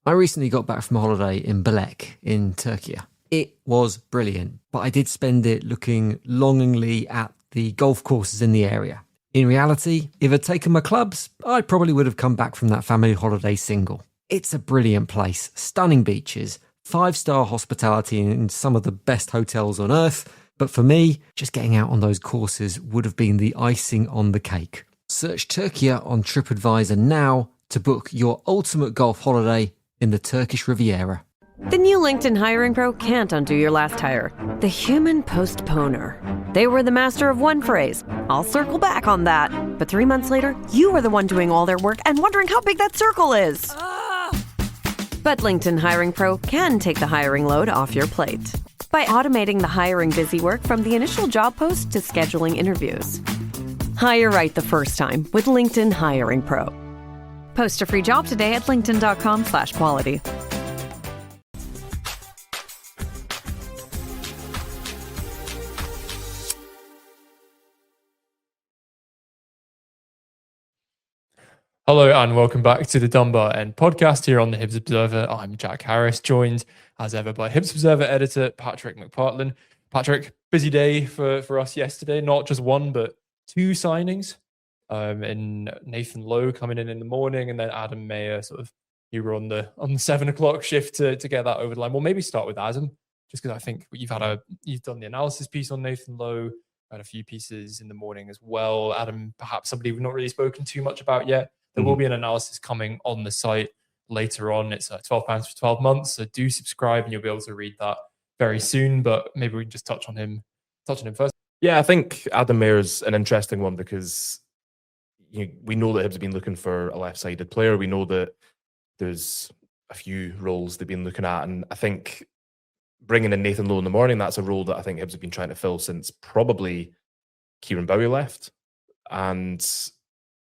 I recently got back from a holiday in Belek in Turkey. It was brilliant, but I did spend it looking longingly at the golf courses in the area. In reality, if I'd taken my clubs, I probably would have come back from that family holiday single. It's a brilliant place, stunning beaches, 5-star hospitality in some of the best hotels on earth. But for me, just getting out on those courses would have been the icing on the cake. Search Turkey on TripAdvisor now to book your ultimate golf holiday in the Turkish Riviera. The new LinkedIn Hiring Pro can't undo your last hire. The human postponer. They were the master of one phrase. I'll circle back on that. But 3 months later, you are the one doing all their work and wondering how big that circle is. But LinkedIn Hiring Pro can take the hiring load off your plate. By automating the hiring busy work from the initial job post to scheduling interviews. Hire right the first time with LinkedIn Hiring Pro. Post a free job today at linkedin.com/quality. Hello and welcome back to the Dunbar End podcast here on the Hibs Observer. I'm Jack Harris, joined as ever by Hibs Observer editor Patrick McPartland. Patrick, busy day for us yesterday. Not just one, but two signings. And Nathan Lowe coming in the morning, and then Adam Mayer you were on the 7 o'clock shift to get that over the line. Well, maybe start with Adam, just because I think you've done the analysis piece on Nathan Lowe, had a few pieces in the morning as well. Adam, perhaps somebody we've not really spoken too much about yet. There will be an analysis coming on the site later on. It's £12 for 12 months, so do subscribe and you'll be able to read that very soon. But maybe we can just touch on him first. Yeah, I think Adam Mayer's an interesting one because we know that Hibs have been looking for a left-sided player. We know that there's a few roles they've been looking at, and I think bringing in Nathan Lowe in the morning, that's a role that I think Hibs have been trying to fill since probably Kieran Bowie left, and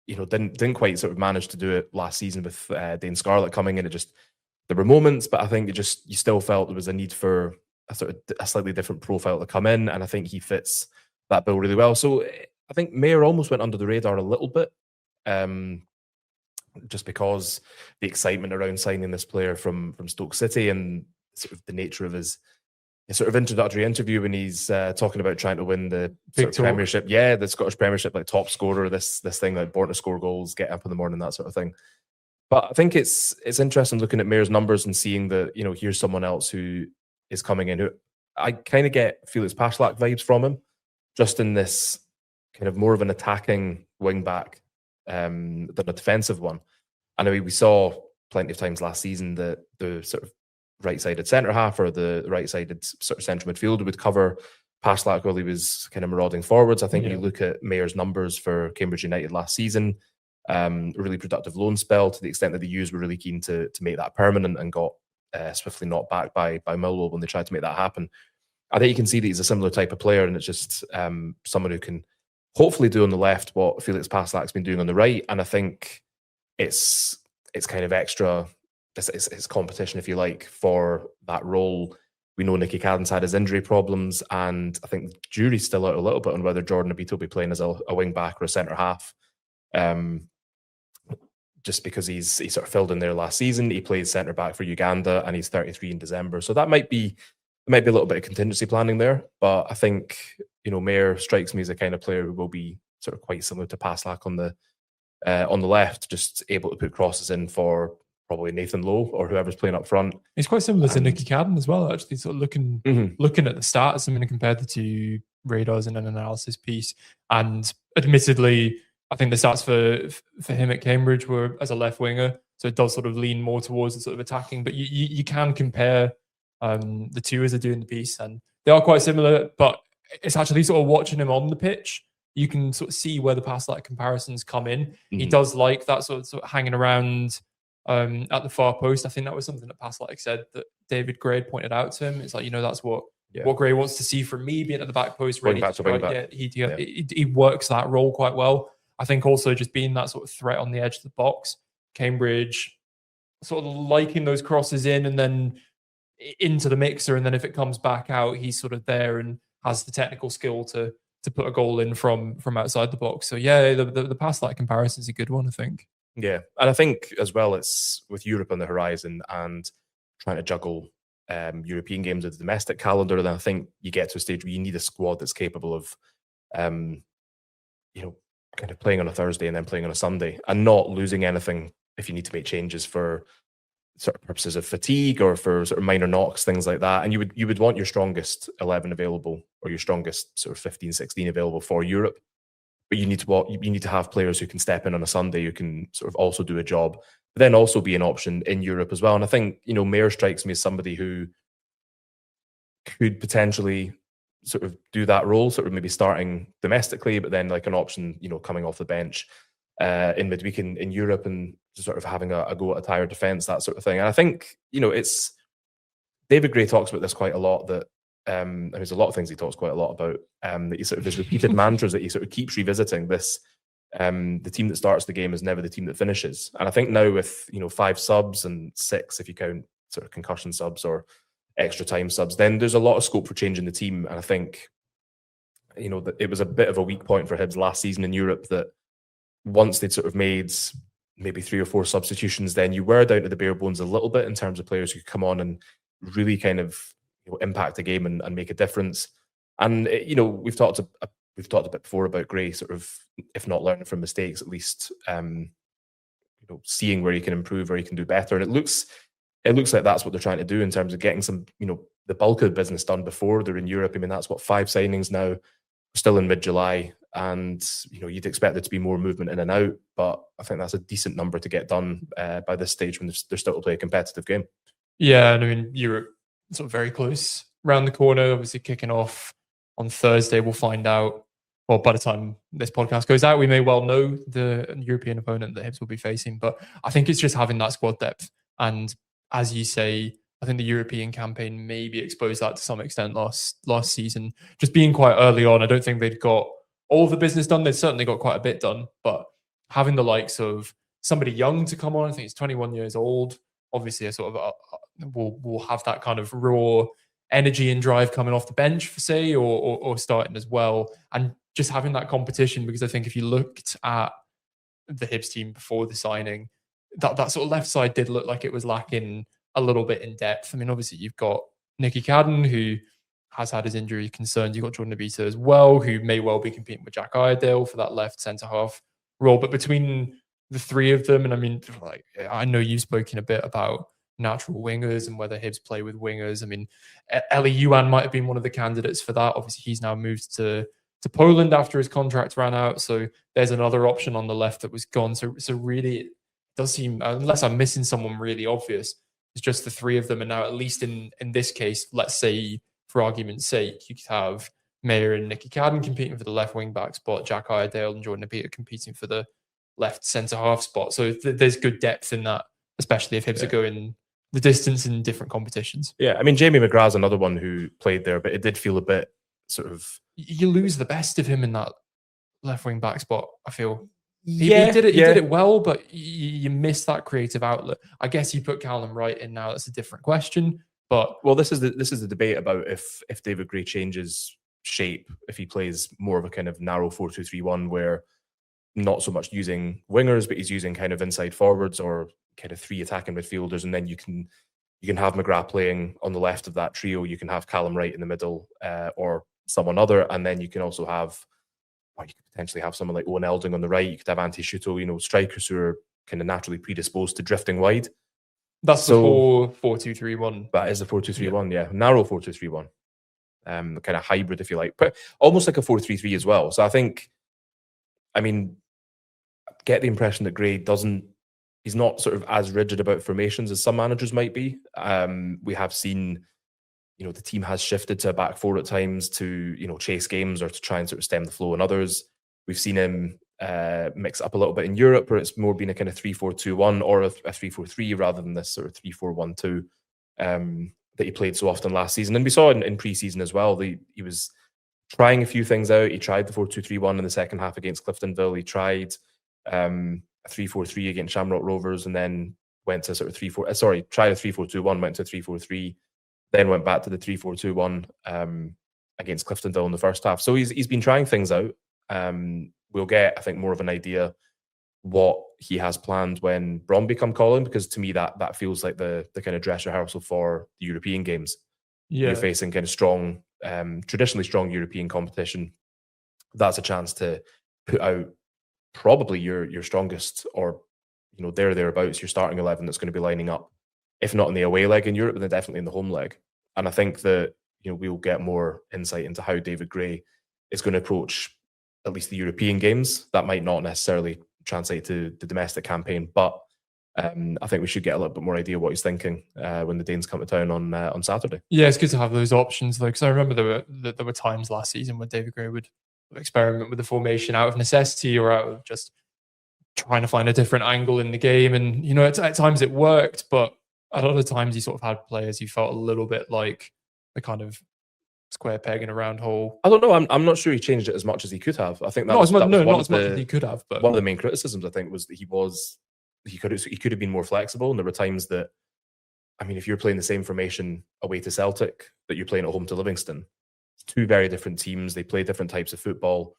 didn't quite sort of manage to do it last season with Dane Scarlett coming in. There were moments, but I think you still felt there was a need for a slightly different profile to come in, and I think he fits that bill really well. So I think Mayer almost went under the radar a little bit, just because the excitement around signing this player from Stoke City and sort of the nature of his sort of introductory interview when he's talking about trying to win the Premiership, the Scottish Premiership, like top scorer, this thing like born to score goals, get up in the morning, that sort of thing. But I think it's interesting looking at Mayer's numbers and seeing that here's someone else who is coming in who I kind of get Felix Pashlack vibes from him, just in this kind of more of an attacking wing back than a defensive one. I know we saw plenty of times last season that the sort of right-sided centre-half or the right-sided sort of central midfielder would cover Pashlack while he was kind of marauding forwards. I think you look at Mayer's numbers for Cambridge United last season, a really productive loan spell to the extent that the U's were really keen to make that permanent and got swiftly knocked back by Millwall when they tried to make that happen. I think you can see that he's a similar type of player, and it's just someone who can hopefully do on the left what Felix Pashlack's been doing on the right. And I think it's kind of extra. It's competition, if you like, for that role. We know Nicky Cadden's had his injury problems, and I think the jury's still out a little bit on whether Jordan Abito will be playing as a wing back or a centre half. Just because he sort of filled in there last season, he played centre back for Uganda, and he's 33 in December, so that might be a little bit of contingency planning there. But I think Mayer strikes me as a kind of player who will be sort of quite similar to Passlack on the left, just able to put crosses in for probably Nathan Lowe or whoever's playing up front. He's quite similar to Nicky Cadden as well, actually, sort of looking at the stats and compared the two radars in an analysis piece. And admittedly, I think the stats for him at Cambridge were as a left winger, so it does sort of lean more towards the sort of attacking. But you can compare the two as they're doing the piece, and they are quite similar. But it's actually sort of watching him on the pitch, you can sort of see where the Passlack comparisons come in. He does like that sort of hanging around at the far post. I think that was something that Passlack said that David Gray pointed out to him. It's like, that's what Gray wants to see from me, being at the back post, ready to strike. He works that role quite well. I think also just being that sort of threat on the edge of the box. Cambridge sort of liking those crosses in and then into the mixer, and then if it comes back out, he's sort of there and has the technical skill to put a goal in from outside the box. So yeah, the Passlack comparison is a good one, I think. Yeah, and I think as well, it's with Europe on the horizon and trying to juggle European games with the domestic calendar. Then I think you get to a stage where you need a squad that's capable of, um, kind of playing on a Thursday and then playing on a Sunday, and not losing anything if you need to make changes for sort of purposes of fatigue or for sort of minor knocks, things like that. And you would want your strongest 11 available, or your strongest sort of 15, 16 available for Europe. But you need to have players who can step in on a Sunday, who can sort of also do a job, but then also be an option in Europe as well. And I think, Mayer strikes me as somebody who could potentially sort of do that role, sort of maybe starting domestically, but then like an option, coming off the bench in midweek in Europe, and just sort of having a go at a tired defence, that sort of thing. And I think, it's David Gray talks about this quite a lot, that there's a lot of things he talks quite a lot about, that he sort of, there's repeated mantras that he sort of keeps revisiting. This the team that starts the game is never the team that finishes. And I think now with 5 subs and 6 if you count sort of concussion subs or extra time subs, then there's a lot of scope for changing the team. And I think that it was a bit of a weak point for Hibs last season in Europe, that once they'd sort of made maybe 3 or 4 substitutions, then you were down to the bare bones a little bit in terms of players who could come on and really kind of impact the game and make a difference. And we've talked a bit before about Gray sort of, if not learning from mistakes, at least seeing where he can improve, where he can do better. And it looks like that's what they're trying to do in terms of getting some the bulk of the business done before they're in Europe. I mean, that's what, 5 signings now. We're still in mid-July, and you'd expect there to be more movement in and out, but I think that's a decent number to get done by this stage when they're still to play a competitive game. Yeah, and I mean, Europe sort of very close around the corner, obviously kicking off on Thursday. We'll find out, well, by the time this podcast goes out, we may well know the European opponent that Hibs will be facing, but I think it's just having that squad depth. And as you say, I think the European campaign maybe exposed that to some extent last season, just being quite early on. I don't think they'd got all the business done. They've certainly got quite a bit done, but having the likes of somebody young to come on, I think he's 21 years old, obviously a sort of will have that kind of raw energy and drive coming off the bench, for say, or starting as well. And just having that competition, because I think if you looked at the Hibs team before the signing, that sort of left side did look like it was lacking a little bit in depth. I mean, obviously you've got Nicky Cadden, who has had his injury concerns. You've got Jordan Abita as well, who may well be competing with Jack Iredale for that left centre-half role. But between the 3 of them, and I mean, like, I know you've spoken a bit about natural wingers and whether Hibs play with wingers. I mean, Eli Yuan might have been one of the candidates for that. Obviously, he's now moved to Poland after his contract ran out. So there's another option on the left that was gone. So really, it does seem, unless I'm missing someone really obvious, it's just the 3 of them. And now, at least in this case, let's say, for argument's sake, you could have Mayer and Nicky Cadden competing for the left wing back spot, Jack Iredale and Jordan Abita competing for the left centre half spot. So there's good depth in that, especially if Hibs are going the distance in different competitions. Yeah, I mean, Jamie McGrath's another one who played there, but it did feel a bit sort of... You lose the best of him in that left wing back spot, I feel. He did it well, but you miss that creative outlet. I guess you put Callum Wright in now, that's a different question. But this is the debate about if David Gray changes shape, if he plays more of a kind of narrow 4-2-3-1 where not so much using wingers, but he's using kind of inside forwards or kind of 3 attacking midfielders, and then you can have McGrath playing on the left of that trio. You can have Callum Wright in the middle, or someone other, and then you can also have, you could potentially have someone like Owen Elding on the right. You could have Ante Schuto, strikers who are kind of naturally predisposed to drifting wide. That's the 4-2-3-1. That is the 4-2-3-1, yeah. Narrow 4-2-3-1. Kind of hybrid, if you like, but almost like a 4-3-3 as well. So I think, I mean, get the impression that Gray he's not sort of as rigid about formations as some managers might be. We have seen, the team has shifted to a back 4 at times to, chase games or to try and sort of stem the flow in others. We've seen him mix up a little bit in Europe, where it's more been a kind of 3-4-2-1 or a 3-4-3 rather than this sort of 3-4-1-2 that he played so often last season. And we saw in pre-season as well, he was trying a few things out. He tried the 4-2-3-1 in the second half against Cliftonville. He tried a 3-4-3 against Shamrock Rovers, and then went to sort of tried a 3-4-2-1, went to 3-4-3, then went back to the 3-4-2-1 against Cliftonville in the first half. So he's been trying things out. We'll get, I think, more of an idea what he has planned when Bromby come calling, because to me that feels like the kind of dress rehearsal for the European games. Yeah. You're facing kind of strong, traditionally strong European competition. That's a chance to put out probably your strongest, or thereabouts, your starting 11 that's going to be lining up, if not in the away leg in Europe, then definitely in the home leg. And I think that we'll get more insight into how David Gray is going to approach at least the European games. That might not necessarily translate to the domestic campaign, but I think we should get a little bit more idea what he's thinking when the Danes come to town on Saturday. Yeah, it's good to have those options though, because I remember there were times last season when David Gray would experiment with the formation out of necessity or out of just trying to find a different angle in the game, and at times it worked, but a lot of times he sort of had players who felt a little bit like the kind of square peg in a round hole. I don't know. I'm not sure he changed it as much as he could have. I think that not was as much as he could have. But one of the main criticisms, I think, was that he could have been more flexible. And there were times that, I mean, if you're playing the same formation away to Celtic that you're playing at home to Livingston, it's two very different teams. They play different types of football,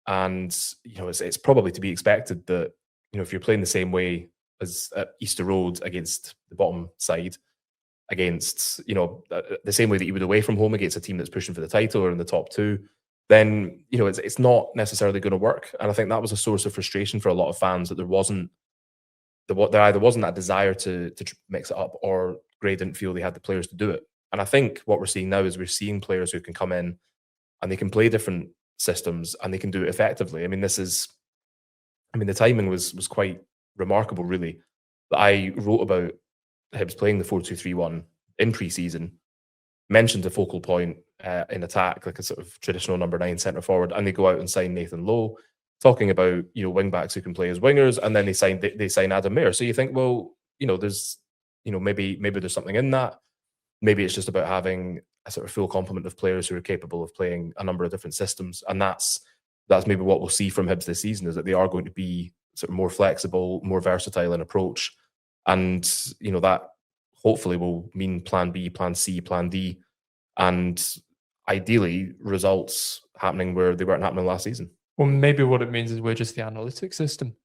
and it's probably to be expected that if you're playing the same way as at Easter Road against the bottom side, against the same way that you would away from home against a team that's pushing for the title or in the top two, then it's not necessarily going to work. And I think that was a source of frustration for a lot of fans, that there either wasn't that desire to mix it up, or Gray didn't feel they had the players to do it. And I think what we're seeing now is we're seeing players who can come in and they can play different systems and they can do it effectively. I mean, the timing was quite remarkable, really. I wrote about Hibs playing the 4-2-3-1 in pre-season, mentioned a focal point in attack, like a sort of traditional number 9 centre forward, and they go out and sign Nathan Lowe, talking about wing backs who can play as wingers, and then they sign Adam Mayer. So you think, well, there's maybe there's something in that. Maybe it's just about having a sort of full complement of players who are capable of playing a number of different systems, and that's maybe what we'll see from Hibs this season, is that they are going to be sort of more flexible, more versatile in approach, and that hopefully will mean Plan B, Plan C, Plan D, and ideally results happening where they weren't happening last season. Well, maybe what it means is we're just the analytics system.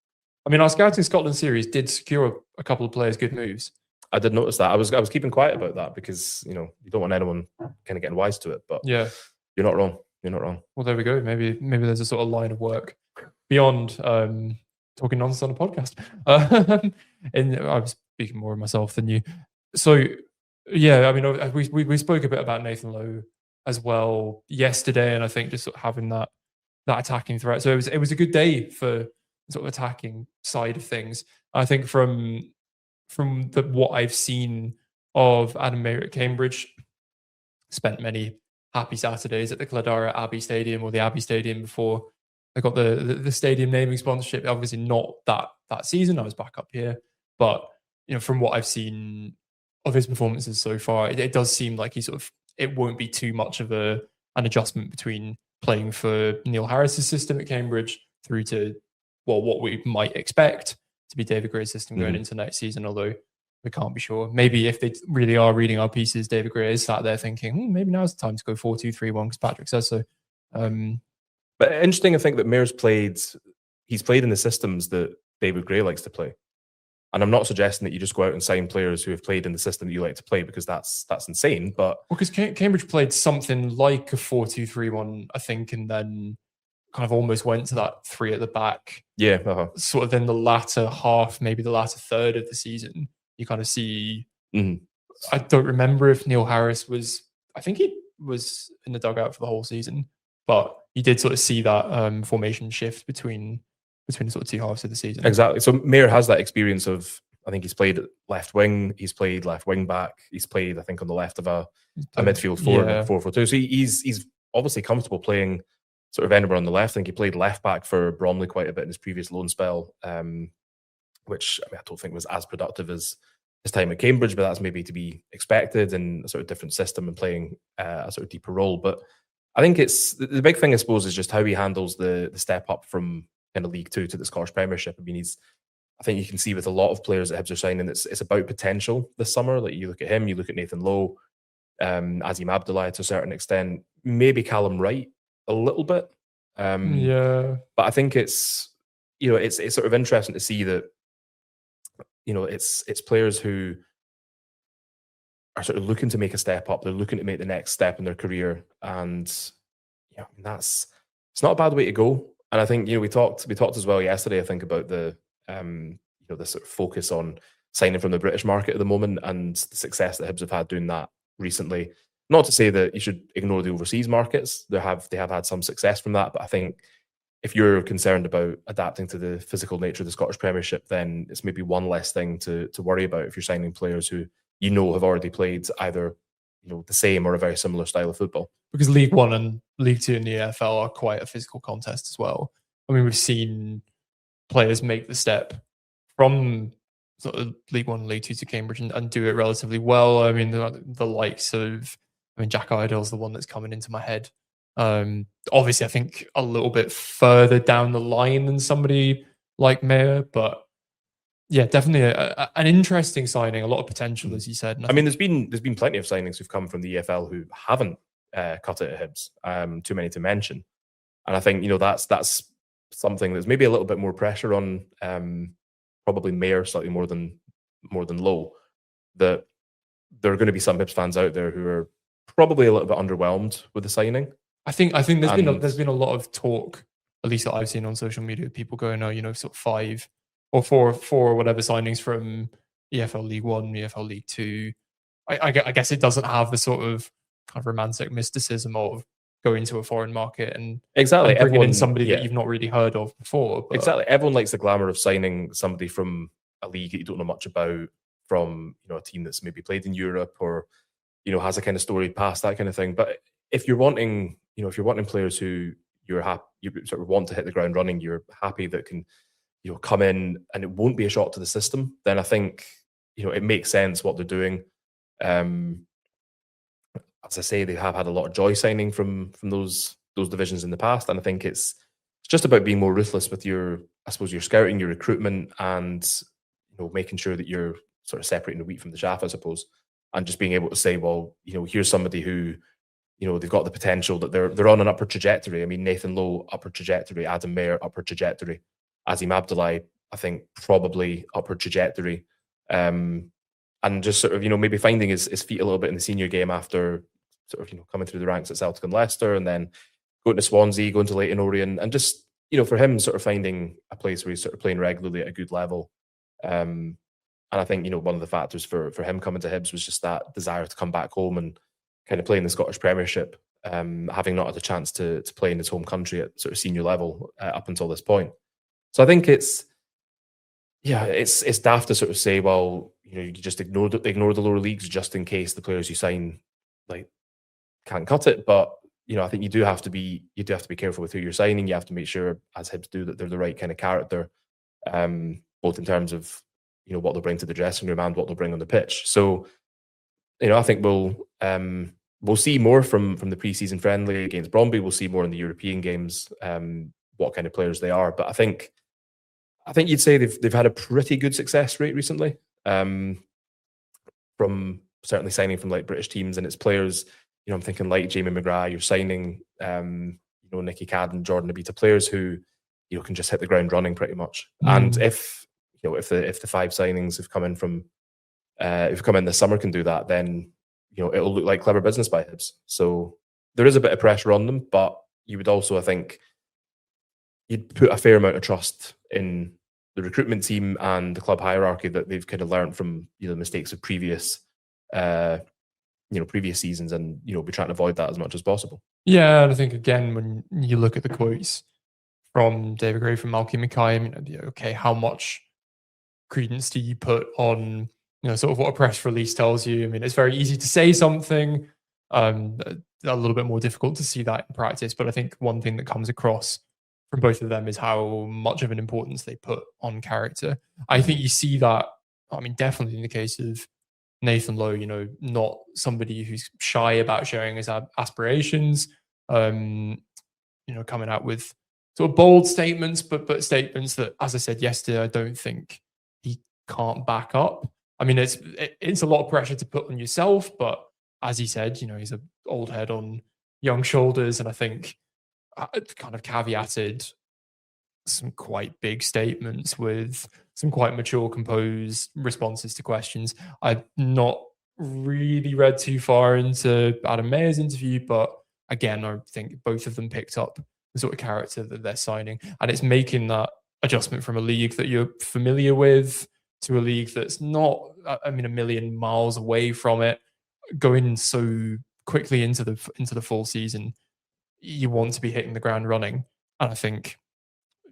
I mean, our Scouting Scotland series did secure a couple of players' good moves. I did notice that. I was keeping quiet about that because you don't want anyone kind of getting wise to it. But yeah, you're not wrong. You're not wrong. Well, there we go. Maybe there's a sort of line of work beyond talking nonsense on a podcast. And I was speaking more of myself than you. So yeah, I mean, we spoke a bit about Nathan Lowe as well yesterday, and I think just sort of having that attacking threat. So it was a good day for sort of attacking side of things. I think from what I've seen of Adam Mayer at Cambridge, spent many happy Saturdays at the Cladara Abbey Stadium, or the Abbey Stadium, before I got the stadium naming sponsorship. Obviously not that season. I was back up here, but from what I've seen of his performances so far, it does seem like it won't be too much of an adjustment between playing for Neil Harris's system at Cambridge through to what we might expect to be David Gray's system going into next season, although we can't be sure. Maybe if they really are reading our pieces, David Gray is sat there thinking, maybe now's the time to go 4-2-3-1 because Patrick says so. But interesting, I think that Mayer's he's played in the systems that David Gray likes to play. And I'm not suggesting that you just go out and sign players who have played in the system that you like to play, because that's insane. But because Cambridge played something like a 4-2-3-1, I think, and then kind of almost went to that 3 at the back. Yeah. Sort of in the latter half, maybe the latter third of the season, you kind of see. I don't remember if Neil Harris I think he was in the dugout for the whole season, but you did sort of see that formation shift between the sort of two halves of the season. Exactly. So Mayer has that experience of, I think he's played left wing, he's played left wing back, he's played, I think, on the left of a midfield 4-4-2. So he's obviously comfortable playing sort of anywhere on the left. I think he played left back for Bromley quite a bit in his previous loan spell, which I don't think was as productive as his time at Cambridge, but that's maybe to be expected in a sort of different system and playing a sort of deeper role. But I think it's the big thing, I suppose, is just how he handles the step up from kind of League Two to the Scottish Premiership. I mean, I think you can see with a lot of players that Hibs are signing, it's about potential this summer. Like, you look at him, you look at Nathan Lowe, Azim Abdullah to a certain extent, maybe Callum Wright a little bit. But I think it's, it's sort of interesting to see that, it's players who are sort of looking to make a step up. They're looking to make the next step in their career, and it's not a bad way to go. And I think we talked as well yesterday, I think, about the the sort of focus on signing from the British market at the moment and the success that Hibs have had doing that recently. Not to say that you should ignore the overseas markets. They have had some success from that, but I think if you're concerned about adapting to the physical nature of the Scottish Premiership, then it's maybe one less thing to worry about if you're signing players who have already played either the same or a very similar style of football. Because League One and League Two in the EFL are quite a physical contest as well. I mean, we've seen players make the step from sort of League One and League Two to Cambridge and do it relatively well. I mean, the likes of, Jack Idle's the one that's coming into my head. Obviously, I think a little bit further down the line than somebody like Mayer, but yeah, definitely an interesting signing, a lot of potential, as you said. And there's been plenty of signings who've come from the EFL who haven't cut it at Hibs, too many to mention. And I think that's something that's maybe a little bit more pressure on probably Mayer slightly more than Lowe. That there are going to be some Hibs fans out there who are probably a little bit underwhelmed with the signing. I think there's been a lot of talk, at least that I've seen on social media, people going, sort of 5 or 4 or whatever signings from EFL League One, EFL League Two. I guess it doesn't have the sort of kind of romantic mysticism of going to a foreign market and bringing in somebody that you've not really heard of before. But exactly, everyone likes the glamour of signing somebody from a league that you don't know much about, from a team that's maybe played in Europe or has a kind of storied past, that kind of thing. But if you're wanting players who you sort of want to hit the ground running, you're happy that can come in and it won't be a shock to the system, then I think it makes sense what they're doing. As I say, they have had a lot of joy signing from those divisions in the past, and I think it's just about being more ruthless with your scouting, your recruitment, and making sure that you're sort of separating the wheat from the chaff, I suppose, and just being able to say, well, here's somebody who they've got the potential, that they're on an upward trajectory. I mean, Nathan Lowe, upward trajectory. Adam Mayer, upward trajectory. Azim Abdullahi, I think, probably upward trajectory. And just sort of, maybe finding his feet a little bit in the senior game after sort of, coming through the ranks at Celtic and Leicester, and then going to Swansea, going to Leyton Orient, and just, for him sort of finding a place where he's sort of playing regularly at a good level. And I think, one of the factors for him coming to Hibs was just that desire to come back home and kind of play in the Scottish Premiership, having not had a chance to play in his home country at sort of senior level up until this point. So I think it's daft to sort of say, well, you just ignore the lower leagues just in case the players you sign can't cut it. But I think you do have to be careful with who you're signing. You have to make sure, as Hibs do, that they're the right kind of character, both in terms of what they'll bring to the dressing room and what they'll bring on the pitch. So I think we'll see more from the pre-season friendly against Bromby. We'll see more in the European games, what kind of players they are. But I think you'd say they've had a pretty good success rate recently, from certainly signing from British teams, and it's players. I'm thinking like Jamie McGrath. You're signing, Nicky Cadden, Jordan Abita, players who can just hit the ground running pretty much. And if the 5 signings have come in this summer can do that, then it'll look like clever business by Hibs. So there is a bit of pressure on them, but you would also, I think, you'd put a fair amount of trust in the recruitment team and the club hierarchy that they've kind of learned from the mistakes of previous seasons, and be trying to avoid that as much as possible. Yeah, and I think again, when you look at the quotes from David Gray, from Malky Mackay, okay, how much credence do you put on sort of what a press release tells you? I mean, it's very easy to say something, a little bit more difficult to see that in practice. But I think one thing that comes across from both of them is how much of an importance they put on character. I think you see that, definitely in the case of Nathan Lowe, not somebody who's shy about sharing his aspirations, coming out with sort of bold statements, but statements that, as I said yesterday, I don't think he can't back up. I mean, it's a lot of pressure to put on yourself, but as he said, he's an old head on young shoulders, and I think kind of caveated some quite big statements with some quite mature, composed responses to questions. I've not really read too far into Adam Mayer's interview, but again, I think both of them picked up the sort of character that they're signing, and it's making that adjustment from a league that you're familiar with to a league that's not, I mean, a million miles away from it, going so quickly into the full season. You want to be hitting the ground running, and I think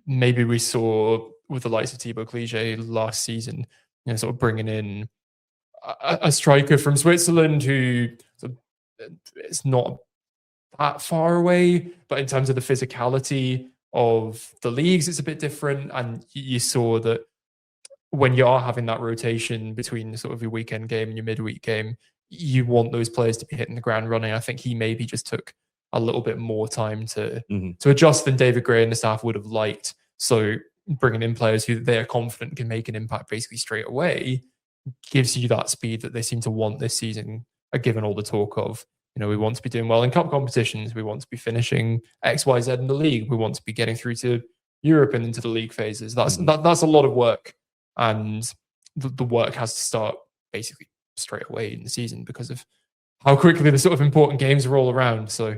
maybe we saw with the likes of Thibaut Clichy last season, sort of bringing in a striker from Switzerland who it's not that far away, but in terms of the physicality of the leagues, it's a bit different. And you saw that when you are having that rotation between sort of your weekend game and your midweek game, you want those players to be hitting the ground running. I think he maybe just took a little bit more time to adjust than David Gray and the staff would have liked. So bringing in players who they are confident can make an impact basically straight away gives you that speed that they seem to want this season, given all the talk of, we want to be doing well in cup competitions. We want to be finishing X, Y, Z in the league. We want to be getting through to Europe and into the league phases. That's a lot of work. And the work has to start basically straight away in the season because of how quickly the sort of important games roll around. So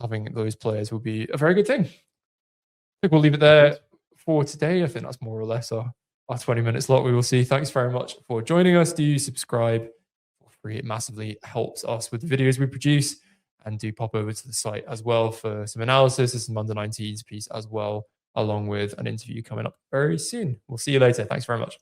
having those players will be a very good thing. I think we'll leave it there for today. I think that's more or less our 20-minute slot. We will see. Thanks very much for joining us. Do subscribe for free. It massively helps us with the videos we produce. And do pop over to the site as well for some analysis and some under-19s piece as well, along with an interview coming up very soon. We'll see you later. Thanks very much.